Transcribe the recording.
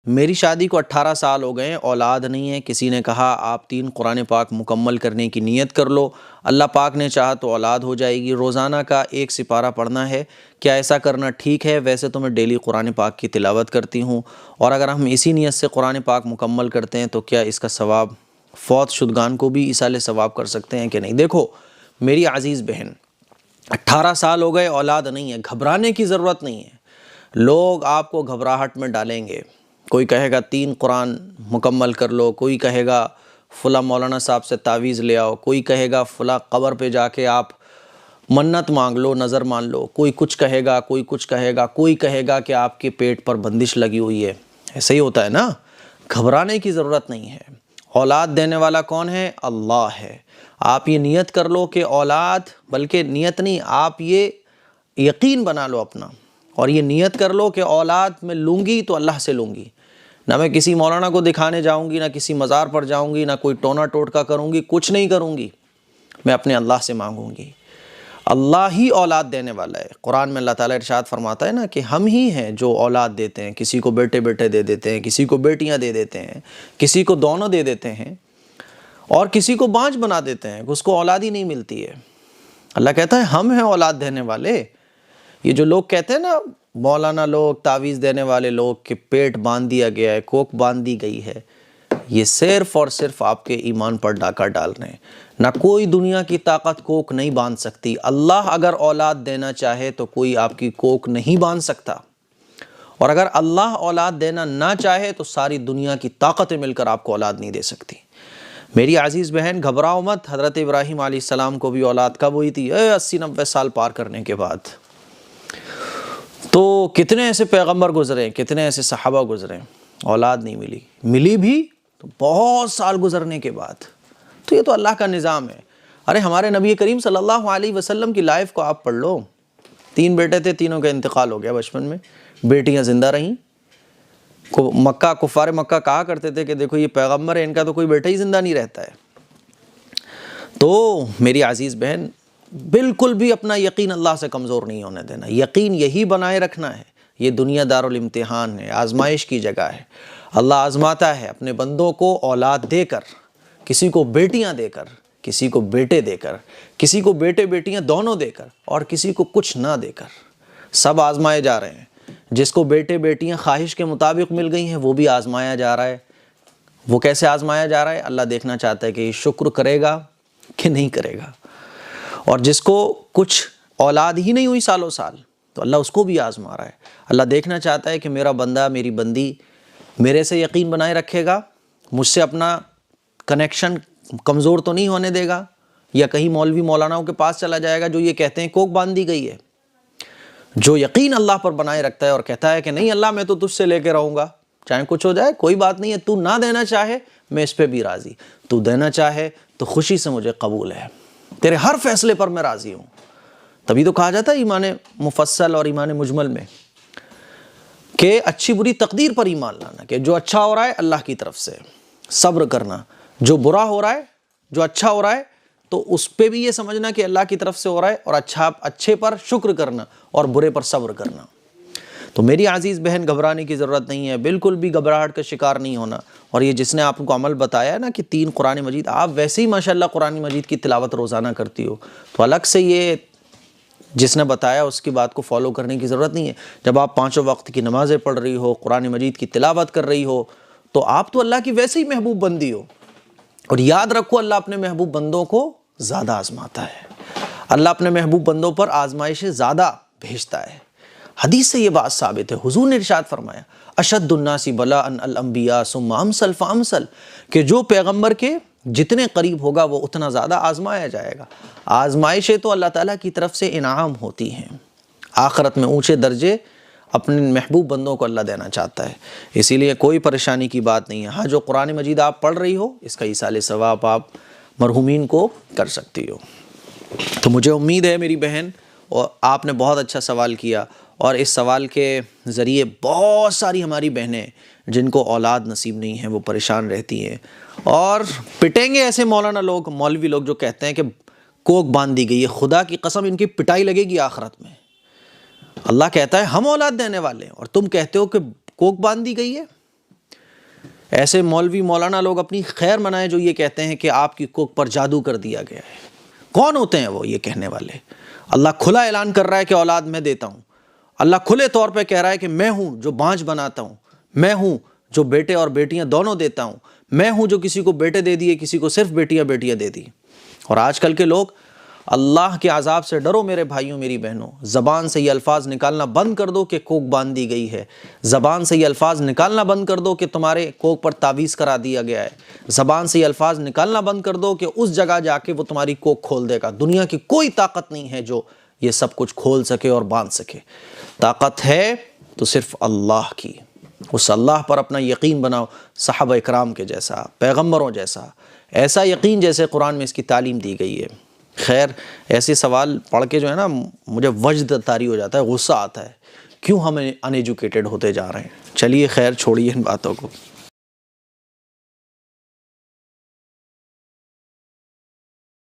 میری شادی کو 18 سال ہو گئے، اولاد نہیں ہے۔ کسی نے کہا آپ 3 قرآن پاک مکمل کرنے کی نیت کر لو، اللہ پاک نے چاہا تو اولاد ہو جائے گی۔ روزانہ کا 1 سپارہ پڑھنا ہے، کیا ایسا کرنا ٹھیک ہے؟ ویسے تو میں ڈیلی قرآن پاک کی تلاوت کرتی ہوں، اور اگر ہم اسی نیت سے قرآن پاک مکمل کرتے ہیں تو کیا اس کا ثواب فوت شدگان کو بھی ایصال ثواب کر سکتے ہیں کہ نہیں؟ دیکھو میری عزیز بہن، 18 سال ہو گئے، اولاد نہیں ہے، گھبرانے کی ضرورت نہیں ہے۔ لوگ آپ کو گھبراہٹ میں ڈالیں گے، کوئی کہے گا 3 قرآن مکمل کر لو، کوئی کہے گا فلاں مولانا صاحب سے تعویذ لے آؤ، کوئی کہے گا فلاں قبر پہ جا کے آپ منت مانگ لو، نظر مان لو، کوئی کچھ کہے گا، کوئی کچھ کہے گا، کوئی کہے گا کہ آپ کے پیٹ پر بندش لگی ہوئی ہے۔ ایسے ہی ہوتا ہے نا، گھبرانے کی ضرورت نہیں ہے۔ اولاد دینے والا کون ہے؟ اللہ ہے۔ آپ یہ نیت کر لو کہ اولاد، بلکہ نیت نہیں، آپ یہ یقین بنا لو اپنا، اور یہ نیت کر لو کہ اولاد میں لوں گی تو اللہ سے لوں گی، نہ میں کسی مولانا کو دکھانے جاؤں گی، نہ کسی مزار پر جاؤں گی، نہ کوئی ٹونا ٹوٹکا کروں گی، کچھ نہیں کروں گی، میں اپنے اللہ سے مانگوں گی۔ اللہ ہی اولاد دینے والا ہے۔ قرآن میں اللہ تعالیٰ ارشاد فرماتا ہے نا کہ ہم ہی ہیں جو اولاد دیتے ہیں، کسی کو بیٹے بیٹے دے دیتے ہیں، کسی کو بیٹیاں دے دیتے ہیں، کسی کو دونوں دے دیتے ہیں، اور کسی کو بانجھ بنا دیتے ہیں، اس کو اولاد ہی نہیں ملتی ہے۔ اللہ کہتا ہے ہم ہیں اولاد دینے والے۔ یہ جو لوگ کہتے ہیں نا، مولانا لوگ، تعویذ دینے والے لوگ، کہ پیٹ باندھ دیا گیا ہے، کوک باندھ دی گئی ہے، یہ صرف اور صرف آپ کے ایمان پر ڈاکہ ڈال رہے ہیں۔ نہ کوئی دنیا کی طاقت کوک نہیں باندھ سکتی۔ اللہ اگر اولاد دینا چاہے تو کوئی آپ کی کوک نہیں باندھ سکتا، اور اگر اللہ اولاد دینا نہ چاہے تو ساری دنیا کی طاقتیں مل کر آپ کو اولاد نہیں دے سکتی۔ میری عزیز بہن، گھبراؤ مت۔ حضرت ابراہیم علیہ السلام کو بھی اولاد کب ہوئی تھی؟ 80-90 سال پار کرنے کے بعد۔ تو کتنے ایسے پیغمبر گزرے، کتنے ایسے صحابہ گزرے، اولاد نہیں ملی، ملی بھی تو بہت سال گزرنے کے بعد۔ تو یہ تو اللہ کا نظام ہے۔ ارے ہمارے نبی کریم صلی اللہ علیہ وسلم کی لائف کو آپ پڑھ لو۔ 3 بیٹے تھے، تینوں کا انتقال ہو گیا بچپن میں، بیٹیاں زندہ رہیں۔ مکہ، کفار مکہ کہا کرتے تھے کہ دیکھو یہ پیغمبر ہے، ان کا تو کوئی بیٹا ہی زندہ نہیں رہتا ہے۔ تو میری عزیز بہن، بالکل بھی اپنا یقین اللہ سے کمزور نہیں ہونے دینا، یقین یہی بنائے رکھنا ہے۔ یہ دنیا دارالامتحان ہے، آزمائش کی جگہ ہے۔ اللہ آزماتا ہے اپنے بندوں کو اولاد دے کر، کسی کو بیٹیاں دے کر، کسی کو بیٹے دے کر، کسی کو بیٹے بیٹیاں دونوں دے کر، اور کسی کو کچھ نہ دے کر۔ سب آزمائے جا رہے ہیں۔ جس کو بیٹے بیٹیاں خواہش کے مطابق مل گئی ہیں وہ بھی آزمایا جا رہا ہے۔ وہ کیسے آزمایا جا رہا ہے؟ اللہ دیکھنا چاہتا ہے کہ یہ شکر کرے گا کہ نہیں کرے گا۔ اور جس کو کچھ اولاد ہی نہیں ہوئی سالوں سال، تو اللہ اس کو بھی آزما رہا ہے۔ اللہ دیکھنا چاہتا ہے کہ میرا بندہ، میری بندی میرے سے یقین بنائے رکھے گا، مجھ سے اپنا کنیکشن کمزور تو نہیں ہونے دے گا، یا کہیں مولوی مولاناؤں کے پاس چلا جائے گا جو یہ کہتے ہیں کوک باندھ دی گئی ہے۔ جو یقین اللہ پر بنائے رکھتا ہے اور کہتا ہے کہ نہیں اللہ میں تو تجھ سے لے کے رہوں گا، چاہے کچھ ہو جائے کوئی بات نہیں ہے، تو نہ دینا چاہے میں اس پہ بھی راضی، تو دینا چاہے تو خوشی سے مجھے قبول ہے، تیرے ہر فیصلے پر میں راضی ہوں۔ تبھی تو کہا جاتا ہے ایمان مفصل اور ایمان مجمل میں کہ اچھی بری تقدیر پر ایمان لانا، کہ جو اچھا ہو رہا ہے اللہ کی طرف سے، صبر کرنا، جو برا ہو رہا ہے، جو اچھا ہو رہا ہے تو اس پہ بھی یہ سمجھنا کہ اللہ کی طرف سے ہو رہا ہے، اور اچھے پر شکر کرنا اور برے پر صبر کرنا۔ تو میری عزیز بہن، گھبرانے کی ضرورت نہیں ہے، بالکل بھی گھبراہٹ کا شکار نہیں ہونا۔ اور یہ جس نے آپ کو عمل بتایا ہے نا کہ 3 قرآن مجید، آپ ویسے ہی ماشاءاللہ قرآن مجید کی تلاوت روزانہ کرتی ہو، تو الگ سے یہ جس نے بتایا اس کی بات کو فالو کرنے کی ضرورت نہیں ہے۔ جب آپ 5 وقت کی نمازیں پڑھ رہی ہو، قرآن مجید کی تلاوت کر رہی ہو، تو آپ تو اللہ کی ویسے ہی محبوب بندی ہو۔ اور یاد رکھو اللہ اپنے محبوب بندوں کو زیادہ آزماتا ہے، اللہ اپنے محبوب بندوں پر آزمائشیں زیادہ بھیجتا ہے۔ حدیث سے یہ بات ثابت ہے، حضور نے ارشاد فرمایا اشد الناس بلاء الانبیاء ثم امثل فامثل، کہ جو پیغمبر کے جتنے قریب ہوگا وہ اتنا زیادہ آزمایا جائے گا۔ آزمائشیں تو اللہ تعالیٰ کی طرف سے انعام ہوتی ہیں، آخرت میں اونچے درجے اپنے محبوب بندوں کو اللہ دینا چاہتا ہے، اسی لیے کوئی پریشانی کی بات نہیں ہے۔ ہاں جو قرآن مجید آپ پڑھ رہی ہو اس کا ایصال ثواب آپ مرحومین کو کر سکتی ہو۔ تو مجھے امید ہے میری بہن، اور آپ نے بہت اچھا سوال کیا، اور اس سوال کے ذریعے بہت ساری ہماری بہنیں جن کو اولاد نصیب نہیں ہے وہ پریشان رہتی ہیں، اور پٹیں گے ایسے مولانا لوگ، مولوی لوگ جو کہتے ہیں کہ کوک باندھ دی گئی ہے۔ خدا کی قسم ان کی پٹائی لگے گی آخرت میں۔ اللہ کہتا ہے ہم اولاد دینے والے ہیں اور تم کہتے ہو کہ کوک باندھ دی گئی ہے۔ ایسے مولوی مولانا لوگ اپنی خیر منائیں جو یہ کہتے ہیں کہ آپ کی کوکھ پر جادو کر دیا گیا ہے۔ کون ہوتے ہیں وہ یہ کہنے والے؟ اللہ کھلا اعلان کر رہا ہے کہ اولاد میں دیتا ہوں۔ اللہ کھلے طور پہ کہہ رہا ہے کہ میں ہوں جو بانجھ بناتا ہوں، میں ہوں جو بیٹے اور بیٹیاں دونوں دیتا ہوں، میں ہوں جو کسی کو بیٹے دے دیے، کسی کو صرف بیٹیاں دے دی۔ اور آج کل کے لوگ، اللہ کے عذاب سے ڈرو میرے بھائیوں میری بہنوں، زبان سے یہ الفاظ نکالنا بند کر دو کہ کوکھ باندھ دی گئی ہے، زبان سے یہ الفاظ نکالنا بند کر دو کہ تمہارے کوکھ پر تعویذ کرا دیا گیا ہے، زبان سے یہ الفاظ نکالنا بند کر دو کہ اس جگہ جا کے وہ تمہاری کوکھ کھول دے گا۔ دنیا کی کوئی طاقت نہیں ہے جو یہ سب کچھ کھول سکے اور باندھ سکے۔ طاقت ہے تو صرف اللہ کی۔ اس اللہ پر اپنا یقین بناؤ، صحابہ اکرام کے جیسا، پیغمبروں جیسا، ایسا یقین جیسے قرآن میں اس کی تعلیم دی گئی ہے۔ خیر، ایسے سوال پڑھ کے جو ہے نا مجھے وجد طاری ہو جاتا ہے، غصہ آتا ہے، کیوں ہم ان ایجوکیٹڈ ہوتے جا رہے ہیں۔ چلیے خیر، چھوڑیے ان باتوں کو۔